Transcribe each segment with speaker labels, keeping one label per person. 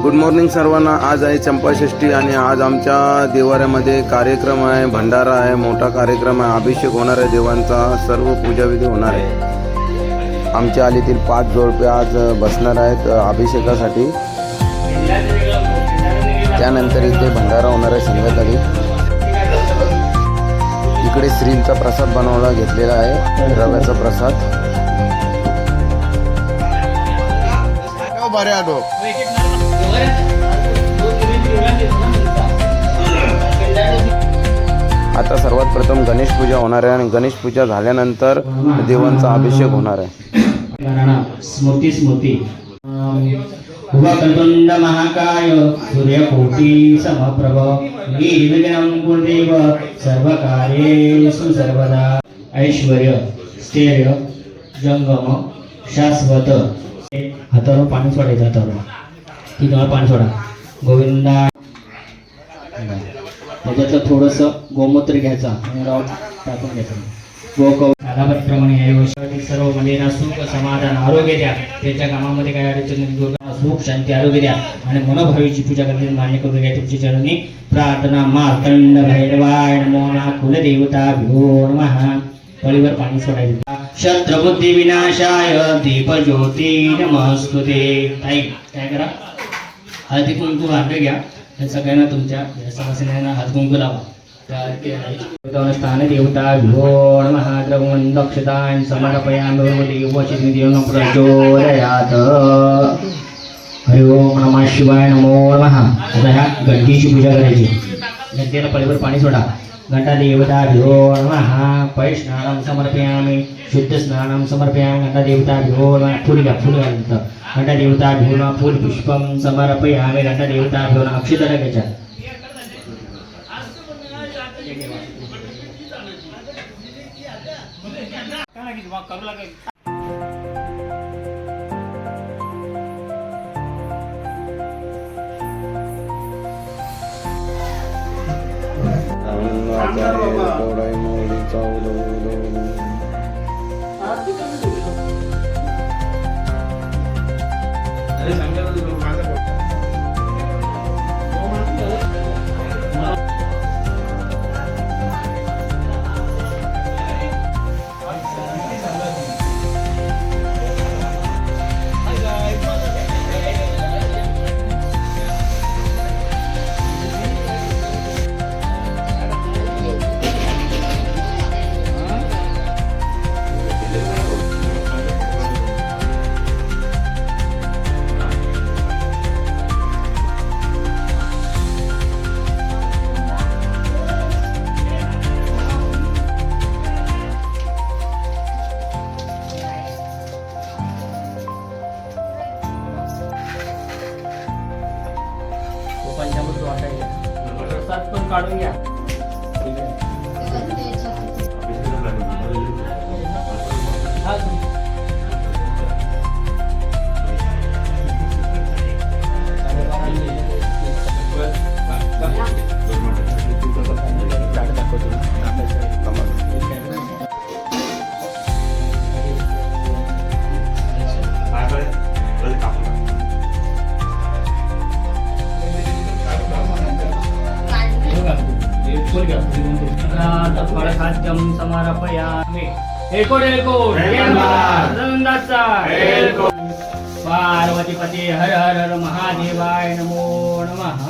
Speaker 1: Good morning सर्वांना. आज आहे चंपाषष्ठी आणि आज आमच्या देवाऱ्यामध्ये कार्यक्रम आहे, भंडारा आहे, मोठा कार्यक्रम आहे, अभिषेक होणार आहे देवांचा, सर्व पूजाविधी होणार आहे. आमच्या आलीतील 5 जोडपे आज बसणार आहेत अभिषेकासाठी. त्यानंतर इथे भंडारा होणार आहे संध्याकाळी. इकडे श्रींचा प्रसाद बनवला घेतलेला आहे, रव्याचा प्रसाद. आता सर्वात प्रथम गणेश पूजा होणार आहे आणि गणेश पूजा झाल्यानंतर देवांचा अभिषेक होणार आहे.
Speaker 2: स्मृती स्मृती वक्रतुंड महाकाय सूर्यकोटि समप्रभ निर्विघ्नं कुरुदेव सर्वकार्येषु सर्वदा. ऐश्वर्य स्थैर्य जंगम शाश्वत. हातावर पाणी सोडायचं, हातावर तिथं पाणी सोडा. गोविंदा. त्याच्यातलं थोडंसं गोमूत्र घ्यायचं आणि राव टाकून घ्यायचं. गोप्रमाणे सर्व मुलींना सुख समाधान आरोग्य द्या. त्यांच्या कामामध्ये काय अडचण सुख शांती आरोग्य द्या आणि मनोभावीची पूजा करणे मान्य करून घ्या. तुमची चरणी प्रार्थना. मार्तंड भैरवाय नमो नमः. कुलदेवता भ्यो नमः. पळीवर पाणी सोडायचं. शत्रुबुद्धी विनाशाय दीप ज्योती नमस्तुते. ताई काय करा, हळदी कुंकू भांडे घ्या. सगळ्यांना तुमच्या समस्यांना हळदी कुंकू लावा. स्थान देवता भ्यो नमः. द्रवण दक्षतां समर्पयामि वचिदेव प्रचोदयात्. हरि ओम नमः शिवाय नमो नमः. आता ह्या घंटीची पूजा करायची. घंटेला पळीवर पाणी सोडा. घंटा देवता भ्यो नमः. पै स्नानं समर्पयामि. शुद्ध स्नानं समर्पयामि. घंटा देवता भ्यो नमः. फुल घ्या, फुल घालतं. घंटा देवता भ्यो नमः. फुल पुष्पं समर्पयामि. घंटा देवता भ्यो नमः. अक्षता घ्यायच्या. पंचामृत वाटायला प्रसाद पण काढून घ्या. खाद्यम समर्पयामि. एकोड एकोड पार्वतीपते हर हर हर महादेवाय नमो नमः.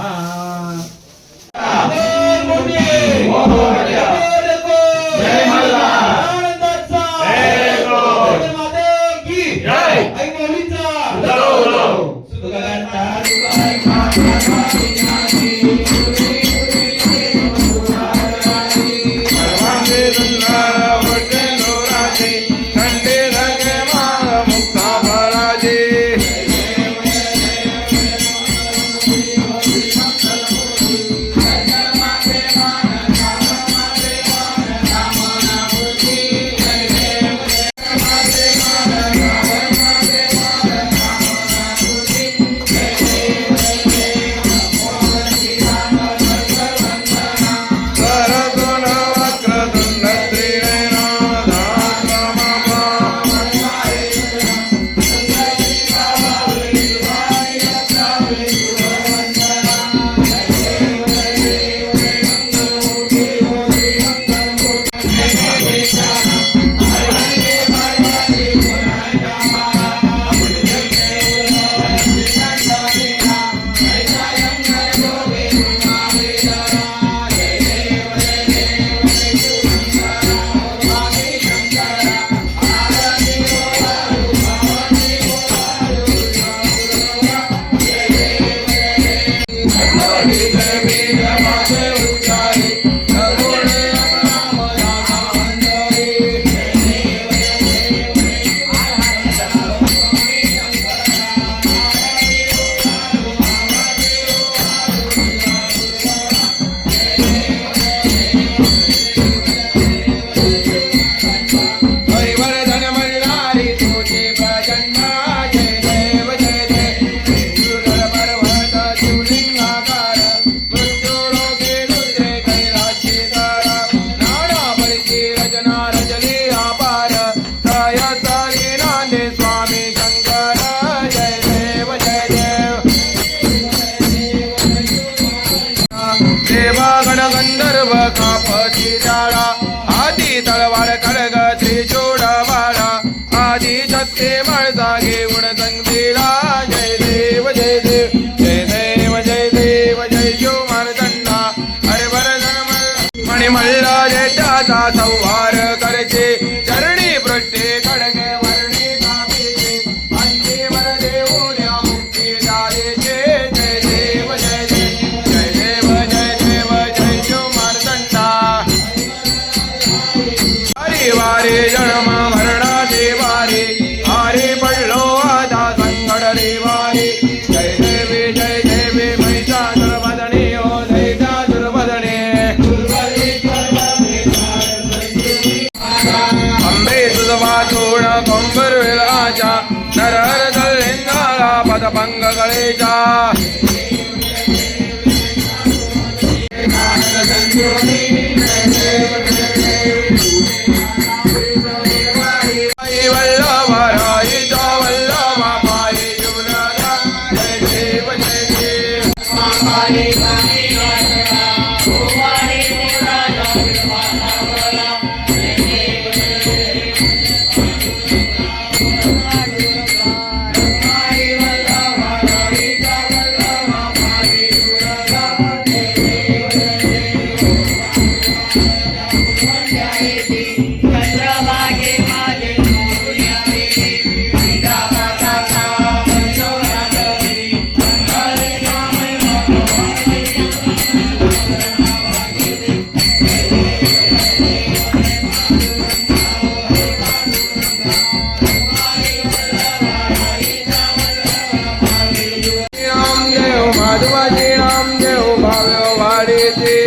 Speaker 1: आई वल्लभरायीचा वल्लभ पायी जीवनाला जय देव जय देव नामदेव माधवाजी नामदेव भाव्य वाडीचे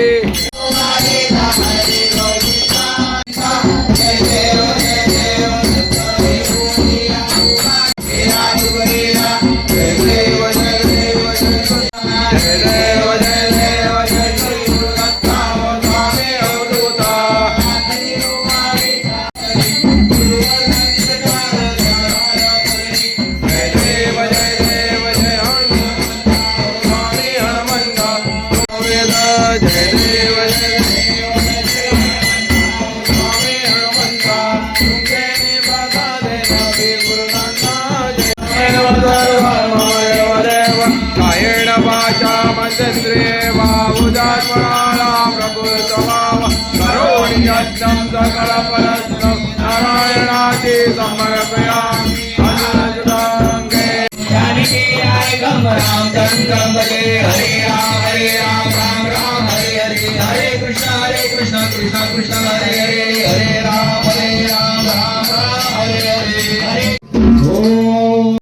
Speaker 1: नारायणाची समर्पयामि
Speaker 2: जानकी आय गम राम गम भजे हरे राम राम राम हरे हरे हरे कृष्ण कृष्ण कृष्ण हरे हरे हरे राम राम हरे हरे हरे ओम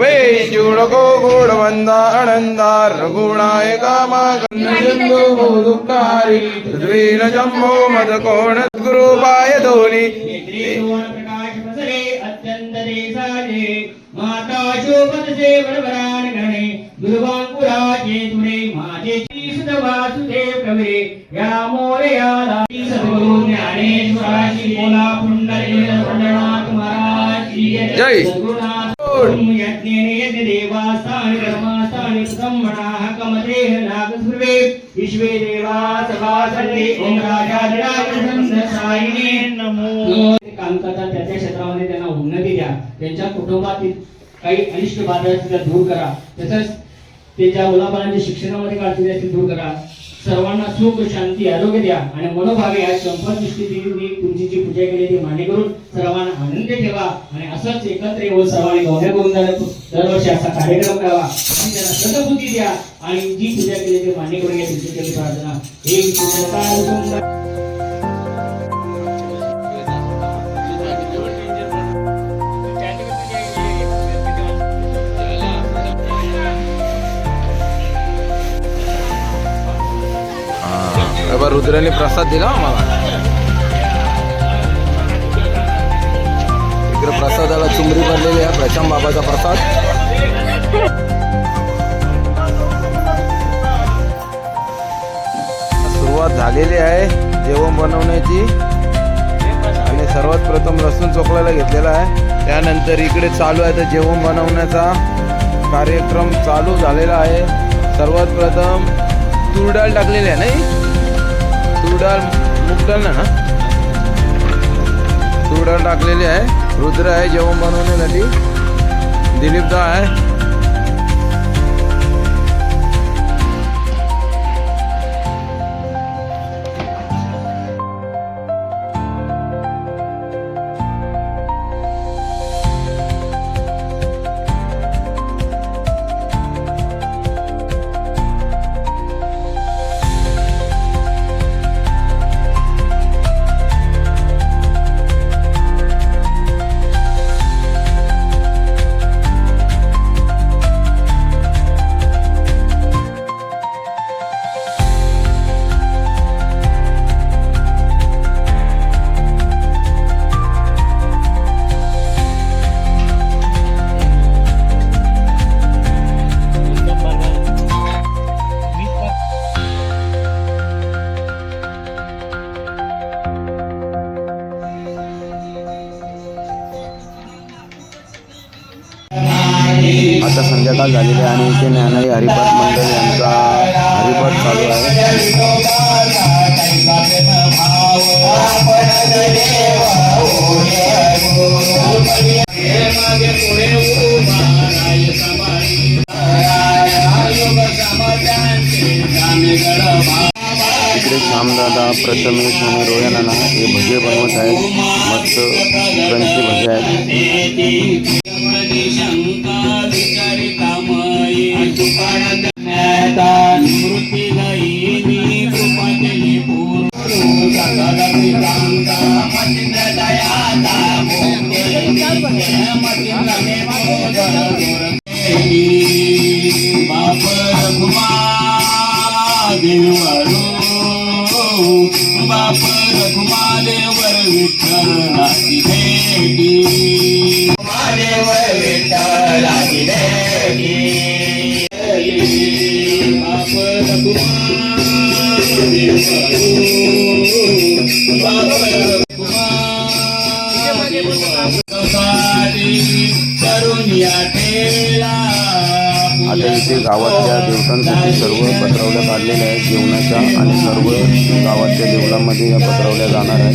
Speaker 1: वे चूडको गूढवंदा आनंदार रघुणाय कामा गंधजंदो दुःखारी द्वीन जम्बो मदकोण गुरुपाय धोनी
Speaker 2: प्रकाश बसरे अत्यंत देसाजे माता शोभतसे वरवरान गणे दुर्वांकुराचे तुरे माझे सुत वासुदेव कवे या मोरया दासी सद्गुरु ज्ञानेश्वराची बोला पुंडलिक पंढरनाथ महाराज की
Speaker 1: जय.
Speaker 2: सद्गुरुनाथ यज्ञेने यज्ञ देवास्थान कर्मास्थान ब्रह्मणा कमदेह नागस्पृवे विश्वे देवा सभा सर्वे ओम राजाधिराज साईने नमो. काम करतात त्याच्या क्षेत्रामध्ये त्यांना उन्नती द्या, त्यांच्या कुटुंबातील काही अनिष्ट बाधा असतील त्या दूर करा, तसंच ते ज्या मुलाबाळांच्या शिक्षणामध्ये अडचणी असतील दूर करा. सर्वांना सुख शांती आरोग्य द्या आणि मनोभावे आज संपत्ती तुमची जी पूजा केली ती मान्य करून सर्वांना आनंद ठेवा आणि असंच एकत्र येऊन सर्वांनी गौऱ्या करून दरवर्षी असा कार्यक्रम करावा आणि त्यांना सद्बुद्धी द्या आणि जी पूजा केली ती मान्य करून घ्या. तुमची केली प्रार्थना हे विष्णू
Speaker 1: रुद्राने प्रसाद दिला आम्हाला. इकडे प्रसादाला चुंबरी भरलेली आहे, प्रशांत बाबाचा प्रसाद. सुरुवात झालेली आहे जेवण बनवण्याची आणि सर्वात प्रथम लसूण चोखलायला घेतलेला आहे. त्यानंतर इकडे चालू आहे तर जेवण बनवण्याचा कार्यक्रम चालू झालेला आहे. सर्वात प्रथम तूर डाळ टाकलेली आहे नाही, तूर डाळ मूग डाळ ना, तूर डाळ टाकलेली आहे. रुद्र आहे जेवण बनवण्यासाठी, दिलीपदा आहे. सकाळ झालेली आहे आणि इथे ज्ञानाई हरिपाठ मंडळ यांचा हरिपाठ चालू आहे. इकडे श्यामदादा, प्रथमेश आणि रोया नाना हे भजे बनवत आहेत. मस्त क्रंची भजे आहेत.
Speaker 3: बाप रघुमादेवर विठ्ठलाची भेटी, महादेवर विठ्ठलाची भेटी. बाप करुनिया ठेला.
Speaker 1: आता इथे गावातल्या देवतांसाठी सर्व पत्रवल्या काढलेल्या आहेत जेवणाच्या आणि सर्व गावातल्या देवळांमध्ये या पत्रवल्या जाणार आहेत.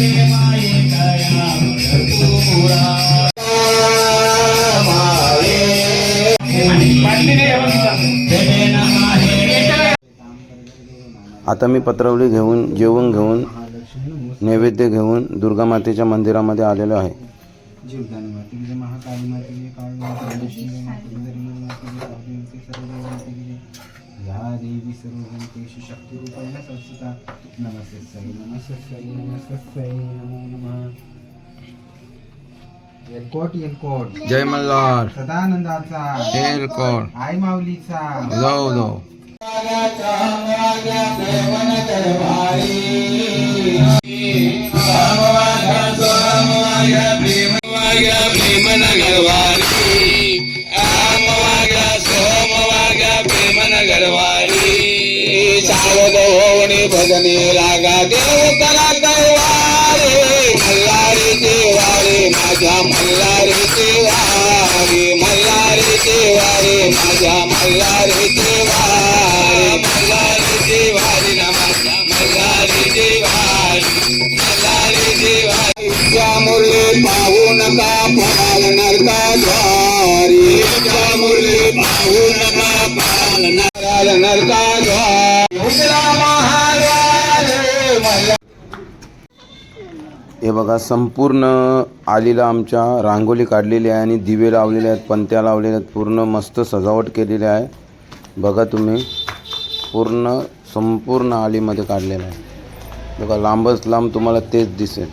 Speaker 1: आता मी पत्रवली घेऊन जेवण घेऊन नैवेद्य घेऊन दुर्गा मातेच्या मंदिरामध्ये आलेलो आहे.
Speaker 4: जीवदानी माते की जय, महाकाली माते की जय, काळी माते की जय, लक्ष्मी माते की जय, रीमा माते की जय, भाभी माते की सर्व माते की जय. या देवी सर्वभूतेषु शक्तिरूपेण संस्थिता. नमस्ते नमस्ते नमस्ते नमो नमः. येलकोट
Speaker 1: जय मल्हार,
Speaker 4: सदानंदाचा
Speaker 1: एलकोट,
Speaker 4: आई माऊलीचा
Speaker 1: जाऊ जाऊ.
Speaker 3: सावध होणे भजने लागा देव कला कैवारे. मल्हारीचे वारे माझ्या मल्हारीचे वारे, मल्हारीचे वारे माझ्या मल्हारीचे वारे, मल्हारीचे वारे ना माझ्या मल्हारीचे वारे, मल्हारीचे वारे. त्या मुरली पाहू नका पाल नरकाद्वारी, त्या मुरली पाहू नका पाल नरकाद्वारी.
Speaker 1: हे बघा संपूर्ण आलीला आमच्या रांगोळी काढलेली आहे आणि दिवे लावलेले आहेत, पंत्या लावलेल्या आहेत, पूर्ण मस्त सजावट केलेली आहे. बघा तुम्ही पूर्ण संपूर्ण आलीमध्ये काढलेलं आहे. बघा लांबच लांब तुम्हाला तेच दिसेल.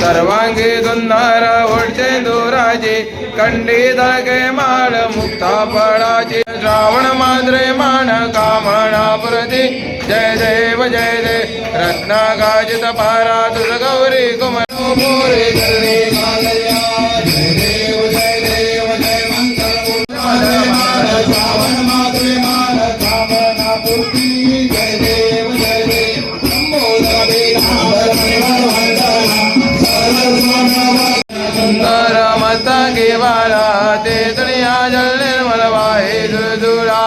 Speaker 5: सर्वांगी सुंदर ओढचे दोराचे, कंडी दळगे माळ मुक्ता फळाचे. श्रावण माद्रे मान कामना प्रती, जय देव जय देव रत्नागाजित पारा तुझ गौरी कुमार. सुंदर मता के वाला ते दुनिया जल निर्मल वाहे दुरा.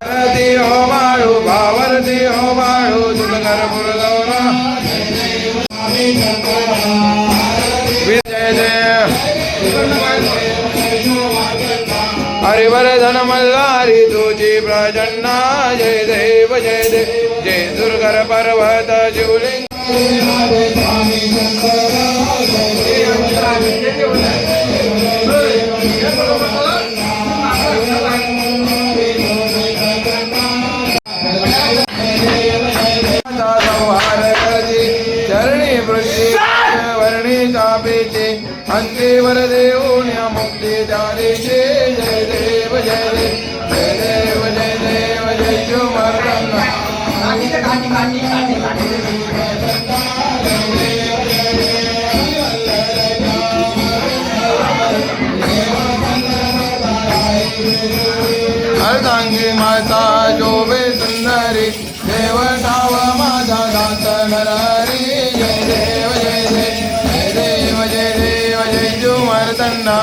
Speaker 5: भारती हो बाळू भावरती हो बाळू तुझकर पुरगौरा. विजय देव हरिवर्धन मल्हारी तुझी प्रजन्ना. जय देव जय देव जय दुर्गर पर्वत शिवलिंग. स्वामी संहार करते चरणी वृत्ती वर्णी चापेचे अंते वर देऊन मुक्ती जादेचे जय देव जय देव जय देव जय देव जय शिवमर्दन अर्धांगी माता शोभे सुंदरी देव साव माझा दास नरहरी जय देव जय देव जय देव जय देव जय शिवमर्दना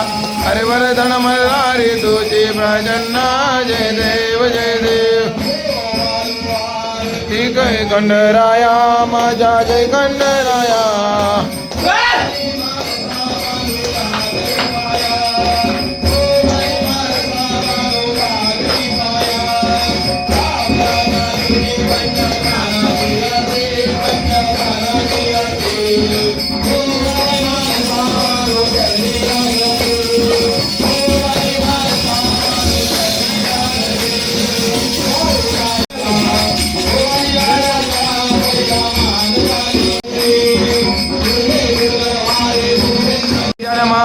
Speaker 5: हरिवर्धन मल्हारी तुझी प्रसन्ना जय देव जय देव ठीक आहे खंडराया माझा जय खंडराया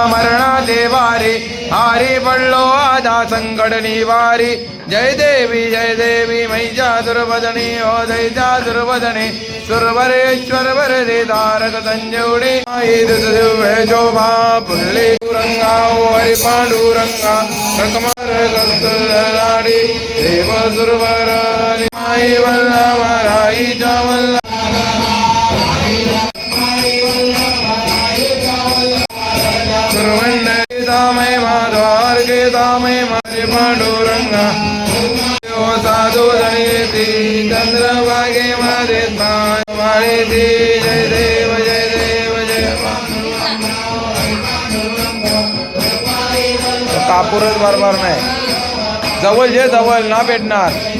Speaker 5: मरणा देवारी हारी पडलो आधा संकट निवारी जय देवी मैजा दुर्वदनी हो दैजा दुर्वदनी सुरवरेश्वर वरदे तारक संजीवनी दिव्य शोभा पुल्ली रंगा हरि पांडुरंगा रकमर कस्तुलाडी देव सुरवर माई वल्लभराई जवल्ल दामय माधवार के दामय मारे पांडुरंगा साधु धनी चंद्र भागे मारे वाणी थी जय देव जय देव जय कापूरच बरोबर नाही जवळ जे जवळ ना भेटणार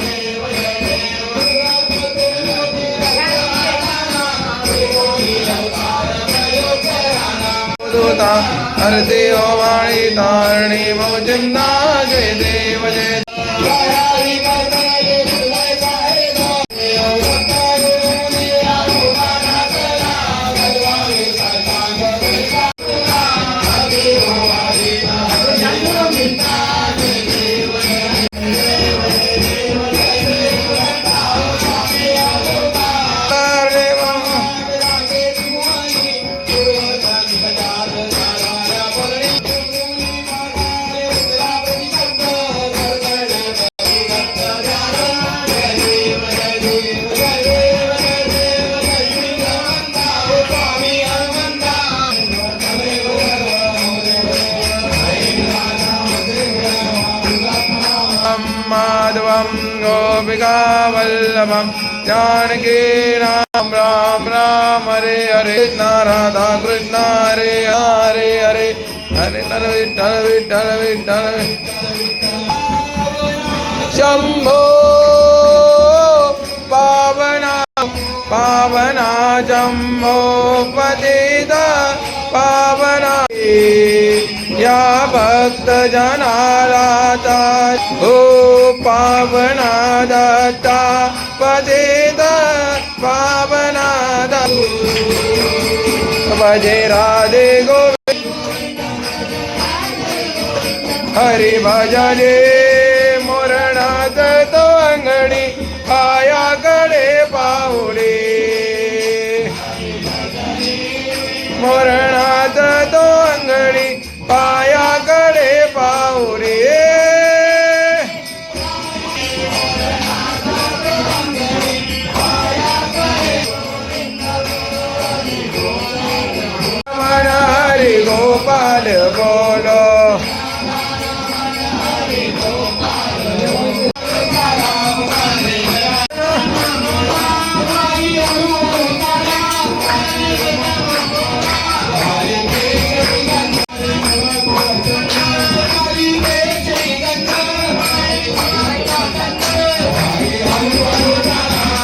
Speaker 5: हरते हो वाणी तारणी भवचिंदा जय देव जय माधवं गोपिका वल्लभं जानकी राम राम राम हरे हरे कृष्ण राधा कृष्ण हरे हरे हरे हरे नर विठ्ठल विठ्ठल विठ्ठल शंभो पावना पावना शंभो पतित पावना या भक्त जनाला हो पावना दत्ता पतित पावना भजे राधे गोविंद हरि भजने मोरणात तो अंगणी पायाकडे पाहुणे मोरणात तो अंगणी पायाकडे पाहुणे हरि गोपाल बोलो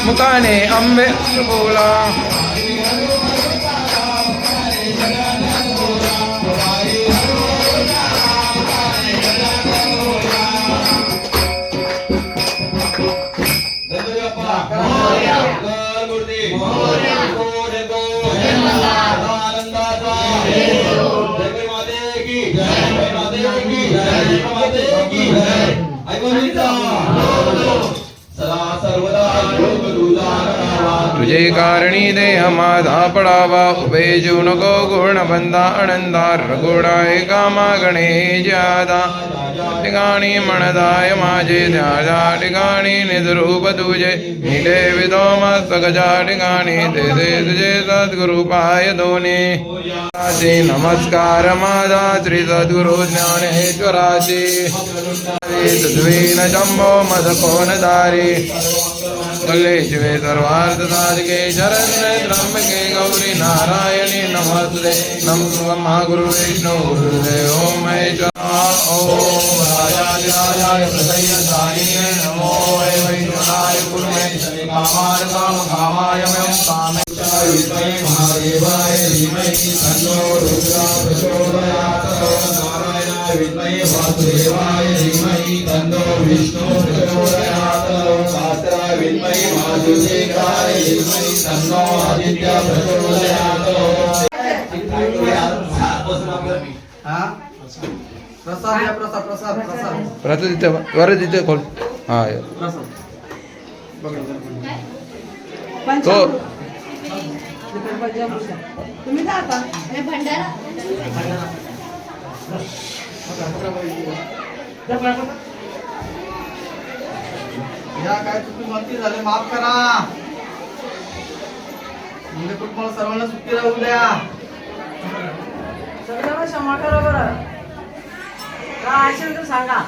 Speaker 5: मुकाने अंबे बोला
Speaker 3: सदा सर्वदा योग तुझा करावा.
Speaker 5: तुझे कारणी देह माझा पडावा. उभे जीव नको गुण बंधा आनंदा. रघुडा एका मागणे ज्यादा. ठिकाणी म्हणदाय माझे त्या ठिकाणी निजरूप तुझे. निले विदो मस्तकच्या ठिकाणी ते तुझे सद्गुरु पाय दोन्ही. नमस्कार माझा श्री सद्गुरु ज्ञानेश्वराची. तुझवीन शंभो मद कोणदारी. कल्ले शिवे सर्वार्थ साधके शरण्ये त्र्यंबके गौरी नारायणी नमस्ते. नमः गुरु विष्णु गुरुदेव महेश्वर. ओम राजाधिराजाय प्रसय्यदायिने नमो वैष्णवाय गुरुमे. कामाय कामकामाय मम कामे. विद्महे महादेवाय धीमहि तन्नो रुद्रः प्रचोदयात्. नारायणाय विद्महे वासुदेवाय धीमहि तन्नो विष्णुः प्रचोदयात्. शास्त्राय विद्महे वासुदेवाय धीमहि तन्नो आदित्यः प्रचोदयात्.
Speaker 4: प्रसाद या प्रसाद प्रसाद प्रसाद
Speaker 5: परत तिथे परत तिथे खोल. हा तो
Speaker 6: तुम्ही जाता भंडारा
Speaker 4: या काय चुकी गलती झाले माफ करा. मुले कुटुंबाला सर्वांना सुट्टी राहू द्या.
Speaker 6: सगळ्यांना क्षमा करा बरं. काय असेल तर सांगा.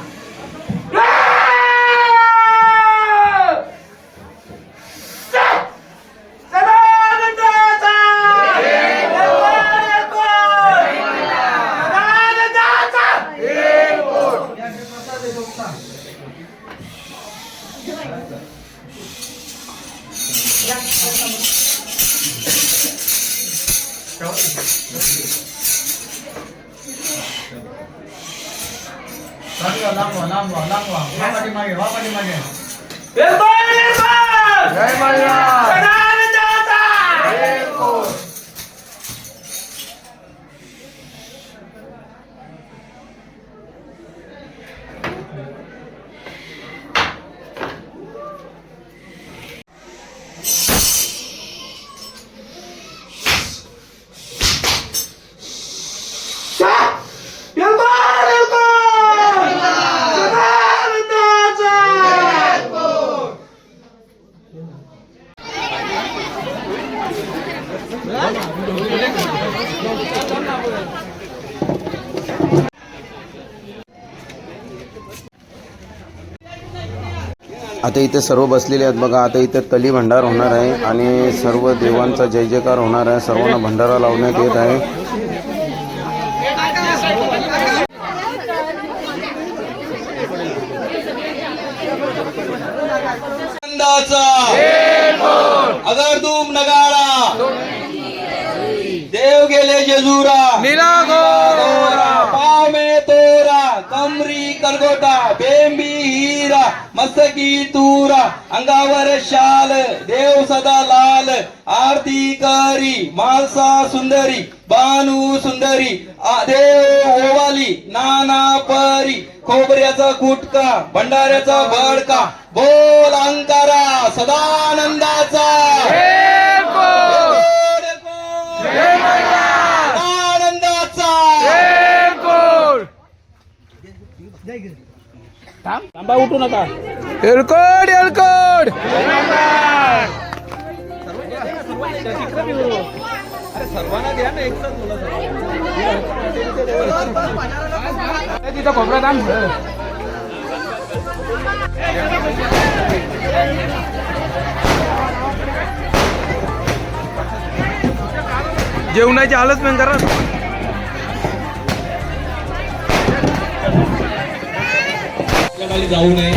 Speaker 1: आता इथे सर्व बसलेले आहेत बघा. आता इथे तली भंडार होणार आहे आणि सर्व देवांचा जय जयकार होणार आहे. सर्वांना भंडारा लावण्यात येत आहे.
Speaker 3: अगर तुम नगारा देव गेले जेजुरा.
Speaker 5: नीला गोरा
Speaker 3: पाव में तोरा कमरी कलगोटा. बेंबी हीरा मस्तकी तूरा. अंगावर शाल देव सदा लाल. आरती करी मालसा सुंदरी. बानू सुंदरी देव ओवाली. नाना परी खोबऱ्याचा गुटका भंडाऱ्याचा भडका. बोल अंकारा सदानंदाचा. आनंदाचा.
Speaker 5: एलकोड एलकोड. तिथं खोबरा दाम. जेवणाची हालत नाही करा.
Speaker 3: जाऊ नये.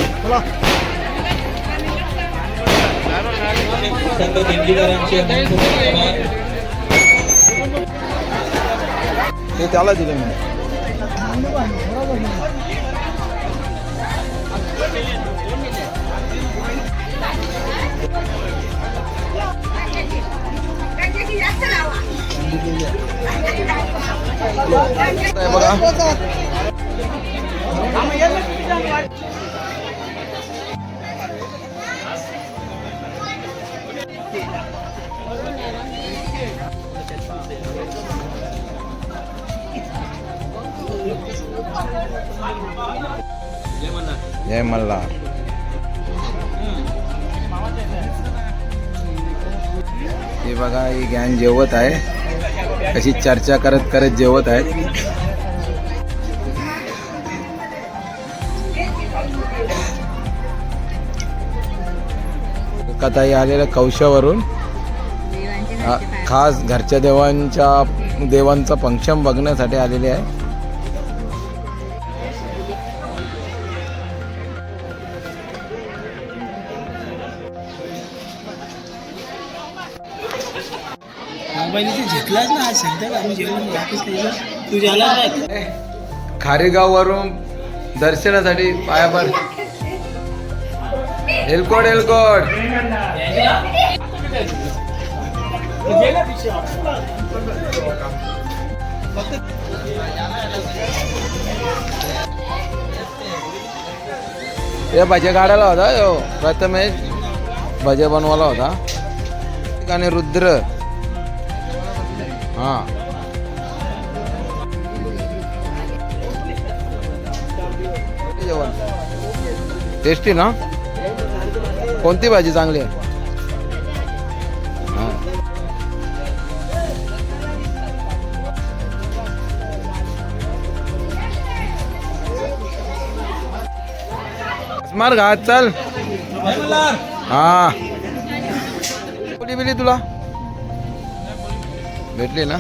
Speaker 3: संत दिंडीदारांचे
Speaker 5: ते त्याला दिले मी. बघा
Speaker 1: जय मल्हार. हे बघा ही गॅन जेवत आहे, अशी चर्चा करत करत जेवत आहेत. कथाही आलेल्या कौशावरून खास घरच्या देवांचा फंक्शन बघण्यासाठी आलेले आहे. खारेगाव वरून दर्शनासाठी पायाभर एलकोड एलकोड. हे भजे काढायला होता यो प्रथमेश, भजे बनवायला होता. आणि रुद्र हा जेवण टेस्टी ना. कोणती भाजी चांगली आहे? हा. स्मार घात चल. हा कुठे बिली तुला भेटली ना.